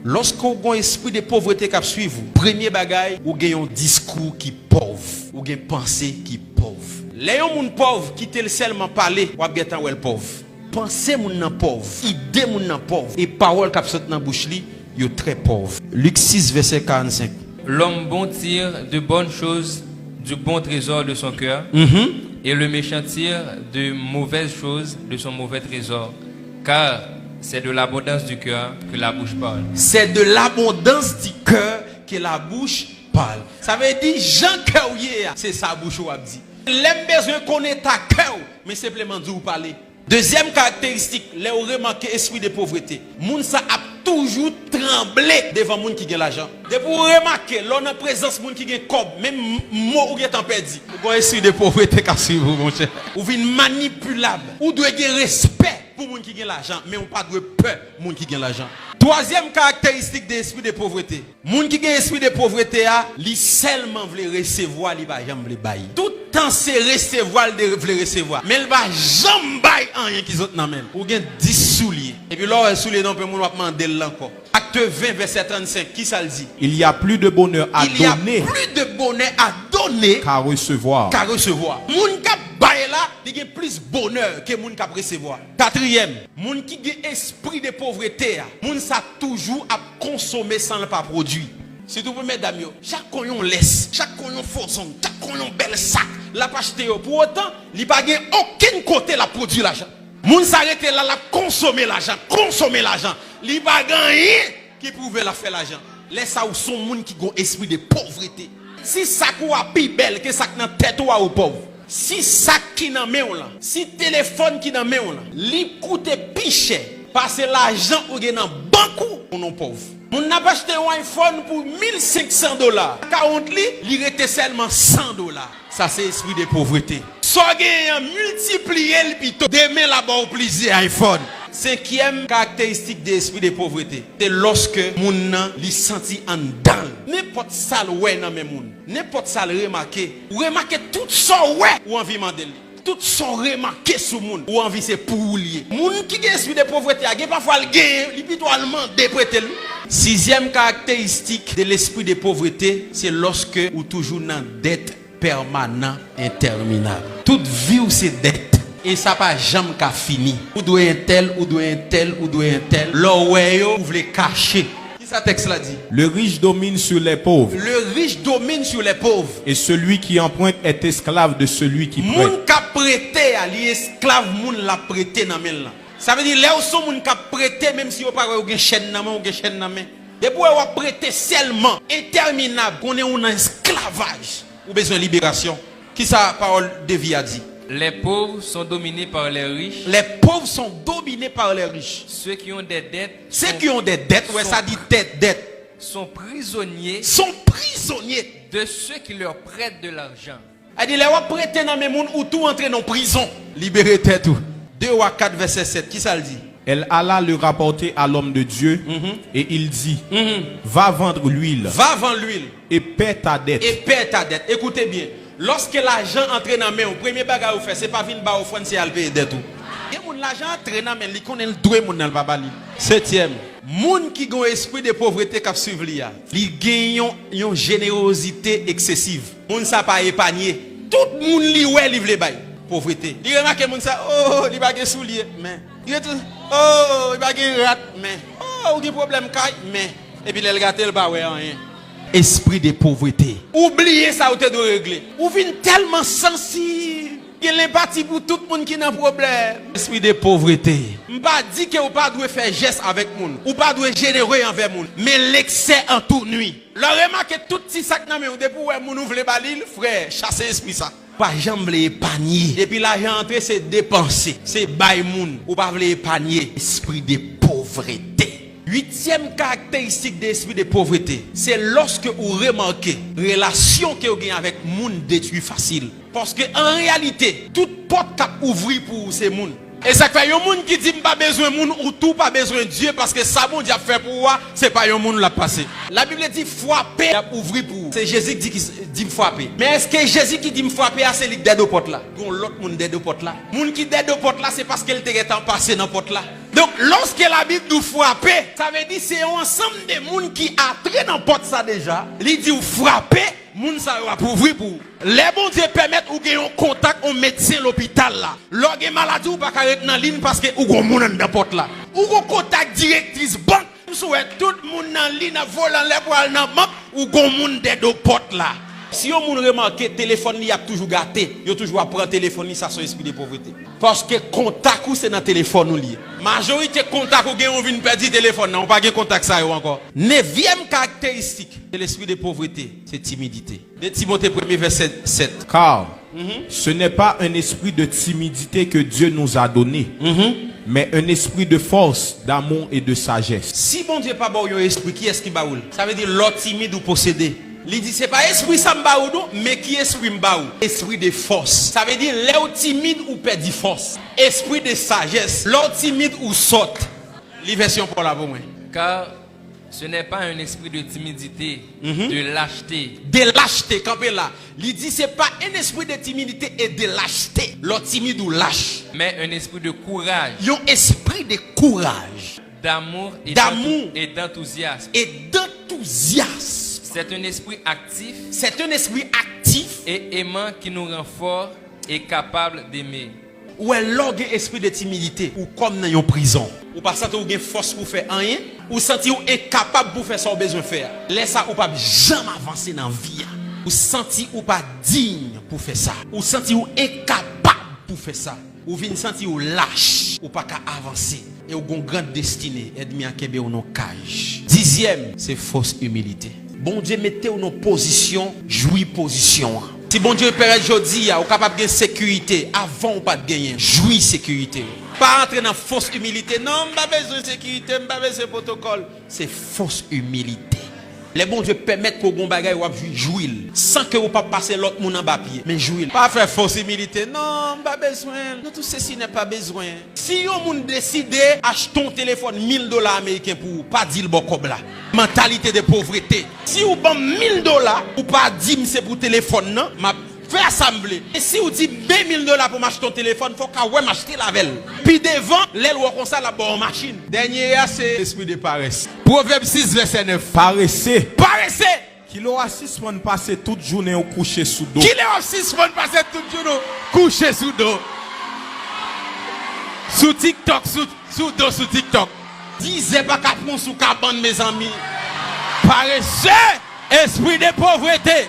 Lorsque vous avez un esprit de pauvreté qui suit vous, premier bagage, vous avez un discours qui est pauvre, vous avez une pensée qui est pauvre. Les gens pauvres qui te seulement parler, vous avez un pauvre. Pensée moun pauvre, idée moun pauvre et parole qui sortent dans bouche li, yo très pauvre. Luc 6 verset 45. L'homme bon tire de bonnes choses du bon trésor de son cœur, et le méchant tire de mauvaises choses de son mauvais trésor, car c'est de l'abondance du cœur que la bouche parle. C'est de l'abondance du cœur que la bouche parle. Ça veut dire Jean cœur c'est sa bouche ou a dit. L'aime besoin connaître ta cœur, mais simplement dire ou parler. Deuxième caractéristique, les remarquer esprit de pauvreté. Moun sa a toujours tremblé devant moun qui gagne l'argent. De pour remarquer, l'on a présence moun qui gagne cob, même mot ou gagne perdu. Vous avez esprit de pauvreté qu'a suivre mon cher. Ou vin manipulable. Ou doit gagner respect pour moun qui gagne l'argent, mais on pas de peur moun qui gagne l'argent. Troisième caractéristique de l'esprit de pauvreté. Moun qui gagne esprit de pauvreté a, li seulement veut recevoir, li va jamais le bailler. Tout temps c'est recevoir, il veut recevoir. Mais il va jamais bailler rien qui autres nan même. Ou gagne 10 souliers. Et puis là, souliers non peut moun va demander encore. Acte 20 verset 35, qui ça le dit? Il y a plus de bonheur à donner. Il y a plus de bonheur à donner qu'à recevoir. Qu'à recevoir. Moun qui bailler là, il y a plus bonheur que moun qui recevoir. Quatrième, moun qui a esprit de pauvreté, moun ça toujours à consommer sans le pas produit. Si vous pouvez mesdames, chaque coyon laisse, chaque coyon fauson, chaque coyon bel sac, la pas acheter. Pour autant, il n'y a pas aucun côté la produit l'argent. Moun s'arrête là, la consommer l'argent. Il n'y a pas rien qui prouve la faire l'argent. Laisse ça où sont moun qui ont esprit de pauvreté. Si ça ou a plus belle que ça dans tête ou pauvre. Si ça qui dans main là, si téléphone qui dans main là, li coûte plus cher parce que l'argent ou gen dans banque ou non pauvre. On n'a pas acheté un iPhone pour $1,500. 40 li, il était seulement $100. Ça c'est esprit de pauvreté. So gen multiplier le pito demain là-bas au plaisir iPhone. Cinquième caractéristique de l'esprit de pauvreté, c'est lorsque moun nan li senti en dedans. N'importe ça ouais nan men moun. N'importe ça remarquer. Ou remarquer tout ça ouais ou envie mandel. Tout ça remarquer sur moun ou envie c'est pour lier. Moun qui gen esprit de pauvreté, a gen parfois le gain, li pito allemand déprêter. Sixième caractéristique de l'esprit de pauvreté, c'est lorsque ou toujours dans dette permanente interminable. Toute vie ou c'est dette. Et ça pas jamais qu'à fini. Ou doit un tel, ou doit un tel, ou doit un tel. L'oreille, vous voulez cacher. Qui ça texte là dit? Le riche domine sur les pauvres. Le riche domine sur les pauvres. Et celui qui emprunte est esclave de celui qui prête. Moun ka prêté, ali esclave moun la prêté nan men là. Ça veut dire là où sont moun ka prêté même si vous pas ou gen chaîne nan main ou gen chaîne nan main. Et pour avoir prêté seulement interminable, qu'on est en esclavage ou besoin de libération. Qui ça parole de vie a dit? Les pauvres sont dominés par les riches. Les pauvres sont dominés par les riches. Ceux qui ont des dettes. Ceux qui ont des dettes, ouais, ça dit dette. Sont prisonniers. Sont prisonniers de ceux qui leur prêtent de l'argent. Elle dit, les gens prêtent dans mes moun ou tout entrer dans prison. Libérez tête tout. 2 ou 4 verset 7. Qui ça le dit? Elle alla le rapporter à l'homme de Dieu et il dit, va vendre l'huile. Va vendre l'huile. Et paie ta dette. Et paie ta dette. Écoutez bien. Lorsque l'argent entre dans main, le premier bagage vous fait, c'est pas venir ba offrande, c'est à payer dette tout. Et mon l'argent entre dans main, il connaît le droit mon dans le babali. Septième, moun qui ont esprit de pauvreté qui suivent liya, il gagne une générosité excessive. Moun ça pas épargner. Tout moun li ouais livre les bail. Pauvreté. Il remarque moun ça, oh, il pas de soulier, mais il est oh, il pas de rat, mais oh, il a problème caille, mais et puis il gâte le ba ouais rien. Esprit de pauvreté. Oubliez ça ou te doit régler. Ou vient tellement sensible. Il est parti pour tout le monde qui n'a problème. Esprit de pauvreté. M'pas dit que ou pas doit faire geste avec moun, ou pas doit généreux envers moun, mais l'excès en toute nuit. Le remarque tout petit sac nan mais ou depuis ouais moun ouvre balil, frère, chasser esprit ça. Pas jamais épargner. Depuis l'argent entré c'est dépenser, c'est bail moun ou pas épargner. Esprit de pauvreté. Huitième caractéristique de l'esprit de pauvreté, c'est lorsque vous remarquez relation que vous avez avec moun détruit facile. Parce que en réalité, toute porte cap ouvri pour ces moun. Et ça fait un moun qui dit pas besoin moun ou tout pas besoin de Dieu parce que ça bon Dieu fait pour moi, c'est pas un moun l'a passé. La Bible dit frapper ouvri pour c'est Jésus qui dit me frapper. Mais est-ce que Jésus qui dit me frapper, c'est lui qui dead au porte là? L'autre monde dead au porte là. Moun qui dead au porte là, c'est parce qu'elle était en passé dans porte là. Donc, lorsque la Bible nous frapper, ça veut dire c'est un ensemble de monde qui a entré dans porte ça déjà. Il dit ou frapper, moun ça va pour ouvrir pour. Les bons Dieu permettent ou gagner un contact au médecin l'hôpital là. Lorsque maladie ou pas carré dans ligne parce que ou gon moun dans porte là. Ou gon contact directrice banque, souhaite tout le monde dans ligne volant les poils dans banque ou gon moun dead au porte là. Si on moun remarque téléphone li a toujours gâté, yo toujours prendre téléphone li ça son esprit de pauvreté. Parce que contact ou c'est dans téléphone ou li. Majorité contact ou gen on vinn perdre téléphone, non pas gen contact ça yo encore. 9e caractéristique de l'esprit de pauvreté, c'est timidité. De Timothée 1 verset 7. Car ce n'est pas un esprit de timidité que Dieu nous a donné, mais un esprit de force, d'amour et de sagesse. Si bon Dieu pas bon un esprit, qui est-ce qui baoul? Ça veut dire l'autre timide ou possédé. Il dit c'est pas esprit ça m'baou mais qui esprit m'baou? Esprit de force. Ça veut dire l'autre timide ou perdit force. Esprit de sagesse. L'autre timide ou saute. Les versions pour la pour moi. Car ce n'est pas un esprit de timidité, de lâcheté. De lâcheté, campé là. Il dit c'est pas un esprit de timidité et de lâcheté. L'autre timide ou lâche. Mais un esprit de courage. Un esprit de courage. D'amour et d'enthousiasme. Et d'enthousiasme. C'est un esprit actif. C'est un esprit actif. Et aimant qui nous rend forts et capables d'aimer. Ou est l'orgue esprit de timidité. Ou comme dans une prison. Ou pas sentir ou avez force pour faire rien. Ou sentir ou incapable pour faire ce qu'on a besoin de faire. Laisse ça ou pas jamais avancer dans la vie. Ou sentir ou pas digne pour faire ça. Ou sentir ou incapable pour faire ça. Ou vient sentir ou lâche. Ou pas qu'à avancer. Et ou une grande destinée. Aide-moi à kebe ou non cage. 10e, c'est fausse humilité. Bon Dieu mettez ou nos positions, jouis position. Si bon Dieu père jodi ou capable de sécurité avant ou pas de gagner, jouis sécurité. Pas entrer dans fausse humilité. Non, pas besoin de sécurité, pas besoin de protocole. C'est fausse humilité. Les bon Dieu permettent qu'on gon bagay ou jouir sans que vous pas passer l'autre monde en bas pied, mais jouir. Pas faire fausse humilité. Non, pas besoin. Non, tout ceci n'est pas besoin. Si on moun décide acheter un téléphone $1000 américains pour pas dire le bon comme là. Mentalité de pauvreté. Si vous ban $1000 ou pas dire c'est pour téléphone non, m'a fait assembler. Et si vous dit $2000 pour m'acheter ton téléphone, faut qu'à ouais m'acheter la velle. Puis devant, l'aile ou comme ça la bonne machine. Dernier c'est l'esprit de paresse. Proverbe 6 verset 9. Paressez. Paressez. Kilo assis pour passer toute journée au coucher sous dos. Kilo assis pour passer toute journée coucher sous dos. Sous TikTok, sous dos sous TikTok. Disez pas qu'à prendre sous cabane mes amis. Paressez. Esprit de pauvreté.